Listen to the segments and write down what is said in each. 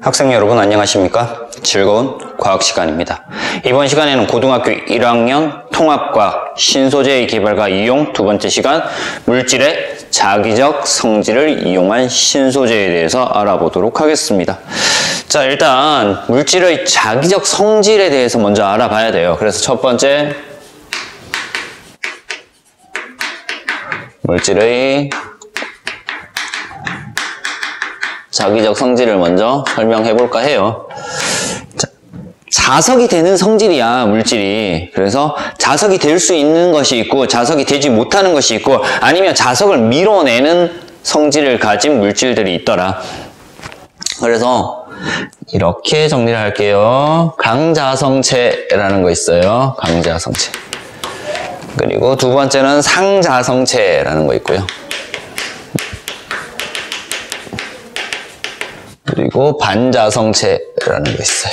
학생 여러분 안녕하십니까? 즐거운 과학 시간입니다. 이번 시간에는 고등학교 1학년 통합과학 신소재의 개발과 이용 두 번째 시간 물질의 자기적 성질을 이용한 신소재에 대해서 알아보도록 하겠습니다. 자, 일단 물질의 자기적 성질에 대해서 먼저 알아봐야 돼요. 그래서 첫 번째 물질의 자기적 성질을 먼저 설명해 볼까 해요. 자, 자석이 되는 성질이야, 물질이. 그래서 자석이 될 수 있는 것이 있고 자석이 되지 못하는 것이 있고 아니면 자석을 밀어내는 성질을 가진 물질들이 있더라. 그래서 이렇게 정리를 할게요. 강자성체라는 거 있어요. 강자성체. 그리고 두 번째는 상자성체라는 거 있고요. 그리고 반자성체라는 거 있어요.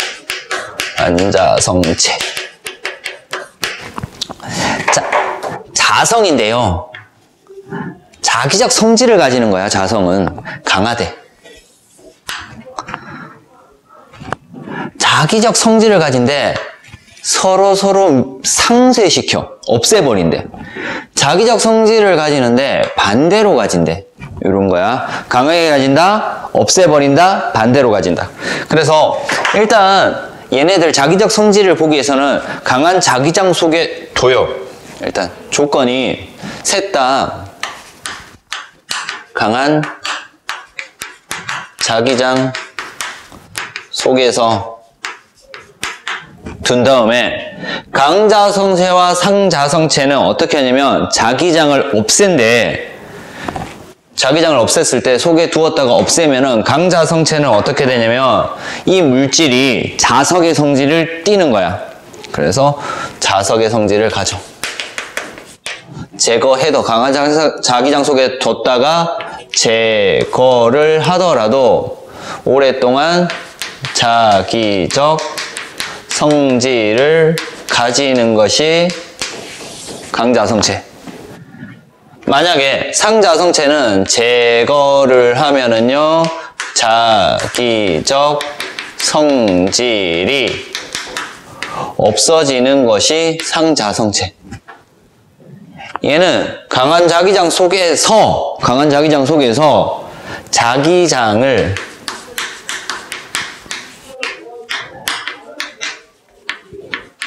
반자성체. 자, 자성인데요. 자기적 성질을 가지는 거야, 자성은. 강하대. 자기적 성질을 가진데 서로 상쇄시켜. 없애버린대. 자기적 성질을 가지는데 반대로 가진대. 이런 거야. 강하게 가진다, 없애버린다, 반대로 가진다. 그래서 일단 얘네들 자기적 성질을 보기 위해서는 강한 자기장 속에 둬요. 일단 조건이 셋 다 강한 자기장 속에서 둔 다음에 강자성체와 상자성체는 어떻게 하냐면 자기장을 없앤대. 자기장을 없앴을 때 속에 두었다가 없애면은 강자성체는 어떻게 되냐면 이 물질이 자석의 성질을 띠는 거야. 그래서 자석의 성질을 가져. 제거해도 강한 자기장 속에 뒀다가 제거를 하더라도 오랫동안 자기적 성질을 가지는 것이 강자성체. 만약에 상자성체는 제거를 하면은요, 자기적 성질이 없어지는 것이 상자성체. 얘는 강한 자기장 속에서 자기장을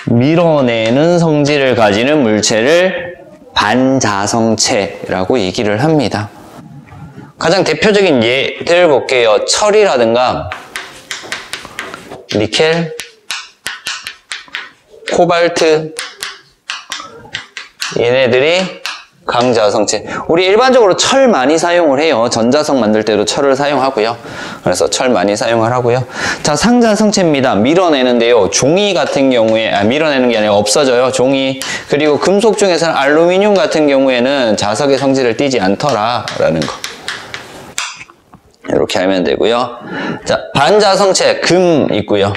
밀어내는 성질을 가지는 물체를 반자성체라고 얘기를 합니다. 가장 대표적인 예들 볼게요. 철이라든가 니켈, 코발트, 얘네들이 강자성체. 우리 일반적으로 철 많이 사용을 해요. 전자석 만들 때도 철을 사용하고요. 그래서 철 많이 사용을 하고요. 자, 상자성체입니다. 밀어내는데요. 종이 같은 경우에, 밀어내는 게 아니라 없어져요. 종이. 그리고 금속 중에서는 알루미늄 같은 경우에는 자석의 성질을 띠지 않더라라는 거. 이렇게 알면 되고요. 자, 반자성체, 금 있고요.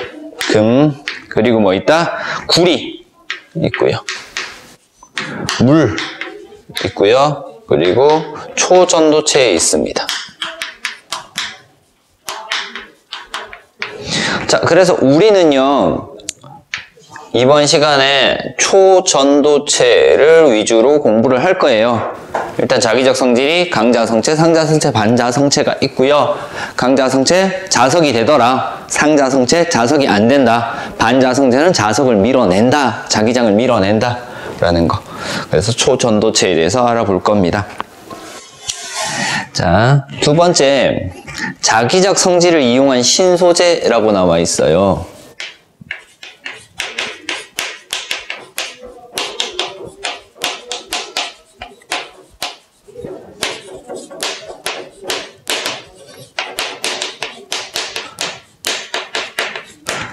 금. 그리고 뭐 있다? 구리 있고요. 물 있고요. 그리고 초전도체에 있습니다. 자, 그래서 우리는요, 이번 시간에 초전도체를 위주로 공부를 할 거예요. 일단 자기적 성질이 강자성체, 상자성체, 반자성체가 있고요. 강자성체 자석이 되더라. 상자성체 자석이 안 된다. 반자성체는 자석을 밀어낸다. 자기장을 밀어낸다. 라는 거. 그래서 초전도체에 대해서 알아볼 겁니다. 자, 두 번째, 자기적 성질을 이용한 신소재라고 나와 있어요.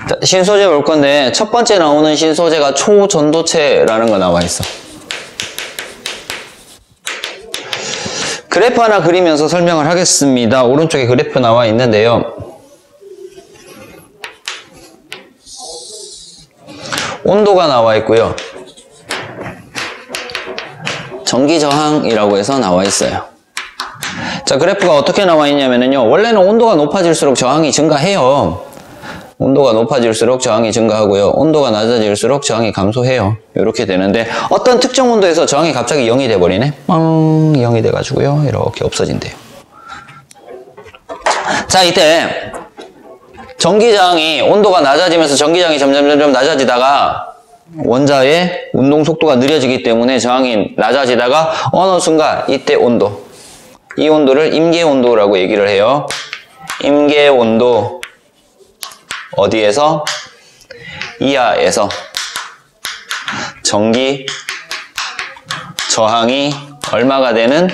자, 신소재 볼 건데 첫 번째 나오는 신소재가 초전도체라는 거 나와 있어. 그래프 하나 그리면서 설명을 하겠습니다. 오른쪽에 그래프 나와 있는데요. 온도가 나와 있고요. 전기 저항이라고 해서 나와 있어요. 자, 그래프가 어떻게 나와 있냐면요. 원래는 온도가 높아질수록 저항이 증가해요. 온도가 높아질수록 저항이 증가하고요. 온도가 낮아질수록 저항이 감소해요. 이렇게 되는데 어떤 특정 온도에서 저항이 갑자기 0이 돼버리네. 0이 돼가지고요. 이렇게 없어진대요. 자, 이때 전기장이 온도가 낮아지면서 전기장이 점점 낮아지다가 원자의 운동 속도가 느려지기 때문에 저항이 낮아지다가 어느 순간 이때 온도, 이 온도를 임계온도라고 얘기를 해요. 임계온도 어디에서? 이하에서 전기 저항이 얼마가 되는?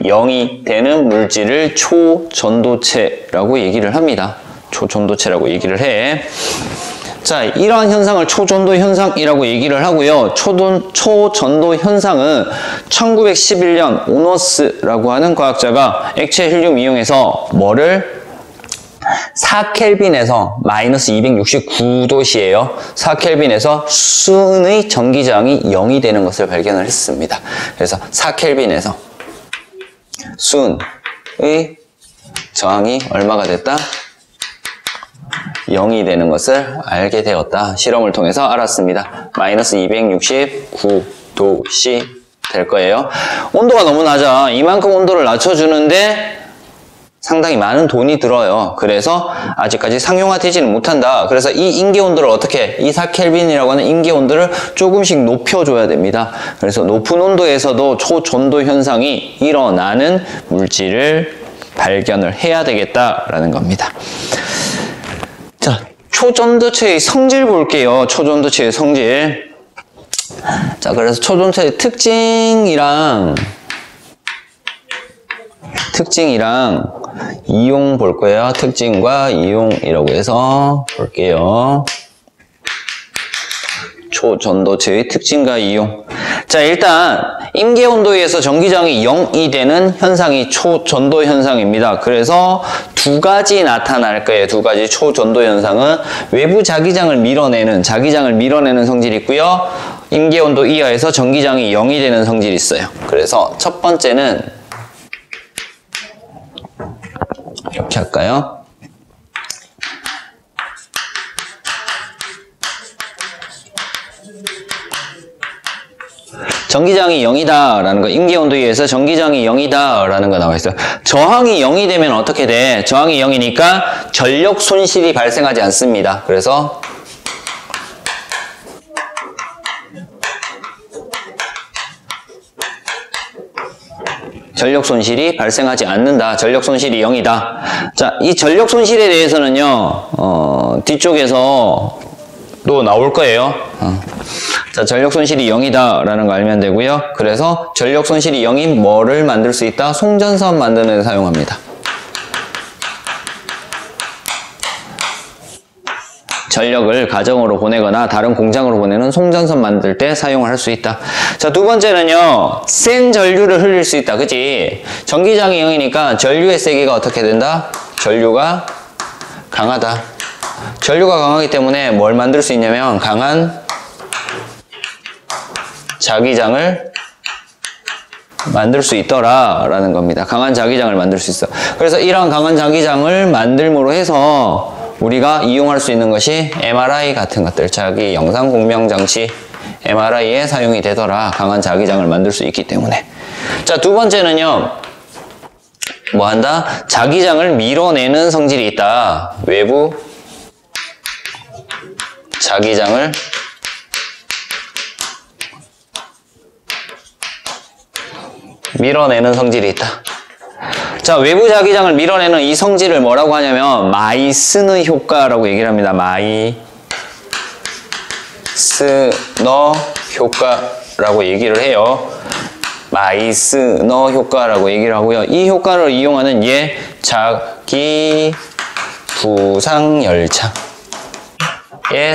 0이 되는 물질을 초전도체라고 얘기를 합니다. 초전도체라고 얘기를 해. 자, 이러한 현상을 초전도 현상이라고 얘기를 하고요. 초전도 현상은 1911년 오너스라고 하는 과학자가 액체 헬륨 이용해서 뭐를 4켈빈에서 마이너스 269도씨예요. 4켈빈에서 수은의 전기저항이 0이 되는 것을 발견을 했습니다. 그래서 4켈빈에서 수은의 저항이 얼마가 됐다? 0이 되는 것을 알게 되었다. 실험을 통해서 알았습니다. 마이너스 269도씨 될 거예요. 온도가 너무 낮아. 이만큼 온도를 낮춰주는데 상당히 많은 돈이 들어요. 그래서 아직까지 상용화되지는 못한다. 그래서 이 임계온도를 어떻게, 이 4켈빈이라고 하는 임계온도를 조금씩 높여줘야 됩니다. 그래서 높은 온도에서도 초전도 현상이 일어나는 물질을 발견을 해야 되겠다라는 겁니다. 자, 초전도체의 성질 볼게요. 초전도체의 성질. 자, 그래서 초전도체의 특징이랑 이용 볼 거예요. 특징과 이용이라고 해서 볼게요. 초전도체의 특징과 이용. 자, 일단 임계온도에서 전기저항이 0이 되는 현상이 초전도 현상입니다. 그래서 두 가지 나타날 거예요. 두 가지 초전도 현상은 외부 자기장을 밀어내는 성질이 있고요. 임계온도 이하에서 전기저항이 0이 되는 성질이 있어요. 그래서 첫 번째는 이렇게 할까요? 전기저항이 0이다 라는 거, 임계온도에 의해서 전기저항이 0이다 라는 거 나와 있어요. 저항이 0이 되면 어떻게 돼? 저항이 0이니까 전력 손실이 발생하지 않습니다. 그래서 전력 손실이 발생하지 않는다. 전력 손실이 0이다. 자, 이 전력 손실에 대해서는요, 뒤쪽에서 또 나올 거예요. 자, 전력 손실이 0이다 라는 거 알면 되고요. 그래서 전력 손실이 0인 뭐를 만들 수 있다? 송전선 만드는 데 사용합니다. 전력을 가정으로 보내거나 다른 공장으로 보내는 송전선 만들 때 사용을 할 수 있다. 자, 두 번째는요, 센 전류를 흘릴 수 있다. 그치? 전기저항이 0이니까 전류의 세기가 어떻게 된다? 전류가 강하다. 전류가 강하기 때문에 뭘 만들 수 있냐면 강한 자기장을 만들 수 있더라 라는 겁니다. 강한 자기장을 만들 수 있어. 그래서 이런 강한 자기장을 만들므로 해서 우리가 이용할 수 있는 것이 MRI 같은 것들, 자기 영상 공명 장치 MRI에 사용이 되더라. 강한 자기장을 만들 수 있기 때문에. 자, 두 번째는요, 뭐 한다? 자기장을 밀어내는 성질이 있다. 외부 자기장을 밀어내는 성질이 있다. 자, 외부 자기장을 밀어내는 이 성질을 뭐라고 하냐면 마이스너 효과라고 얘기를 합니다. 마이스너 효과라고 얘기를 해요. 마이스너 효과라고 얘기를 하고요. 이 효과를 이용하는 자기 부상 열차에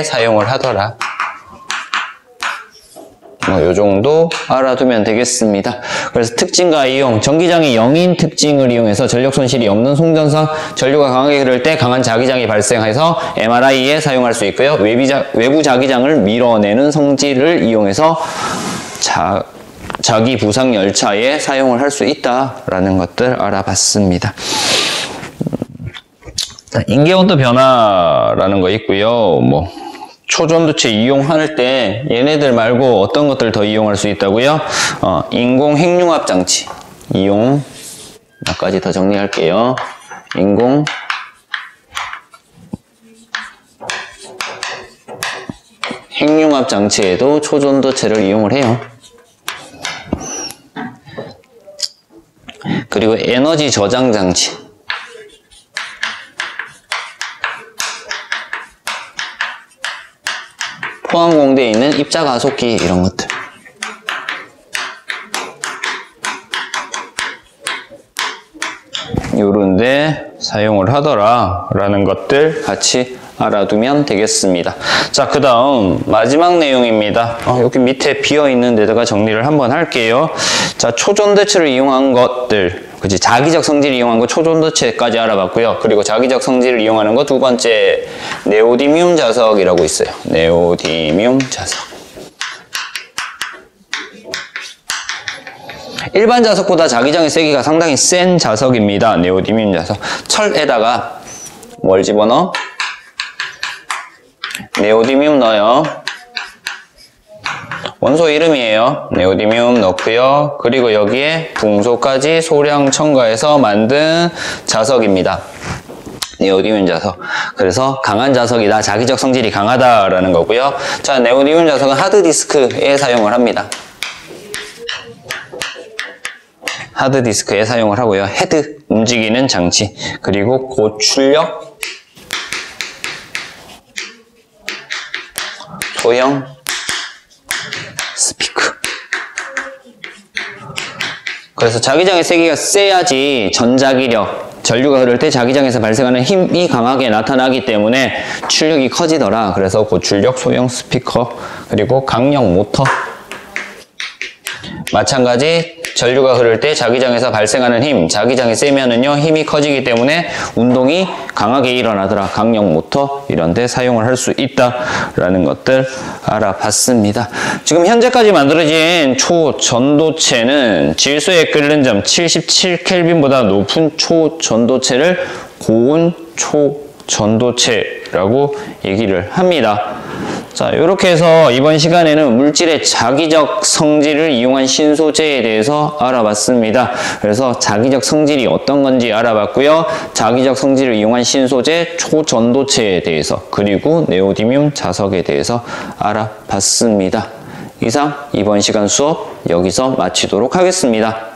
사용을 하더라. 요 정도 알아두면 되겠습니다. 그래서 특징과 이용, 전기장이 0인 특징을 이용해서 전력 손실이 없는 송전선, 전류가 강하게 흐를 때 강한 자기장이 발생해서 MRI에 사용할 수 있고요. 외부 자기장을 밀어내는 성질을 이용해서 자기 부상 열차에 사용을 할 수 있다라는 것들 알아봤습니다. 인계온도 변화라는 거 있고요. 뭐 초전도체 이용할 때 얘네들 말고 어떤 것들 더 이용할 수 있다고요? 인공 핵융합 장치 이용. 몇 가지 더 정리할게요. 인공 핵융합 장치에도 초전도체를 이용을 해요. 그리고 에너지 저장 장치. 포항공대에 있는 입자가속기 이런 것들. 요런데 사용을 하더라라는 것들 같이 알아두면 되겠습니다. 자, 그 다음 마지막 내용입니다. 여기 밑에 비어있는 데다가 정리를 한번 할게요. 자, 초전도체를 이용한 것들, 그치? 자기적 성질을 이용한 거 초전도체까지 알아봤고요. 그리고 자기적 성질을 이용하는 거 두 번째 네오디뮴 자석이라고 있어요. 네오디뮴 자석. 일반 자석보다 자기장의 세기가 상당히 센 자석입니다. 네오디뮴 자석. 철에다가 뭘 집어넣어? 네오디뮴 넣어요. 원소 이름이에요. 네오디뮴 넣고요. 그리고 여기에 붕소까지 소량 첨가해서 만든 자석입니다. 네오디뮴 자석. 그래서 강한 자석이다. 자기적 성질이 강하다라는 거고요. 자, 네오디뮴 자석은 하드디스크에 사용을 합니다. 하드디스크에 사용을 하고요. 헤드, 움직이는 장치. 그리고 고출력, 소형, 스피커. 그래서 자기장의 세기가 세야지 전자기력, 전류가 흐를 때 자기장에서 발생하는 힘이 강하게 나타나기 때문에 출력이 커지더라. 그래서 고출력, 소형, 스피커, 그리고 강력 모터. 마찬가지 전류가 흐를 때 자기장에서 발생하는 힘, 자기장이 세면은요 힘이 커지기 때문에 운동이 강하게 일어나더라. 강력 모터 이런 데 사용을 할 수 있다라는 것들 알아봤습니다. 지금 현재까지 만들어진 초전도체는 질소에 끓는 점 77켈빈보다 높은 초전도체를 고온 초전도체라고 얘기를 합니다. 자, 이렇게 해서 이번 시간에는 물질의 자기적 성질을 이용한 신소재에 대해서 알아봤습니다. 그래서 자기적 성질이 어떤 건지 알아봤고요. 자기적 성질을 이용한 신소재 초전도체에 대해서, 그리고 네오디뮴 자석에 대해서 알아봤습니다. 이상 이번 시간 수업 여기서 마치도록 하겠습니다.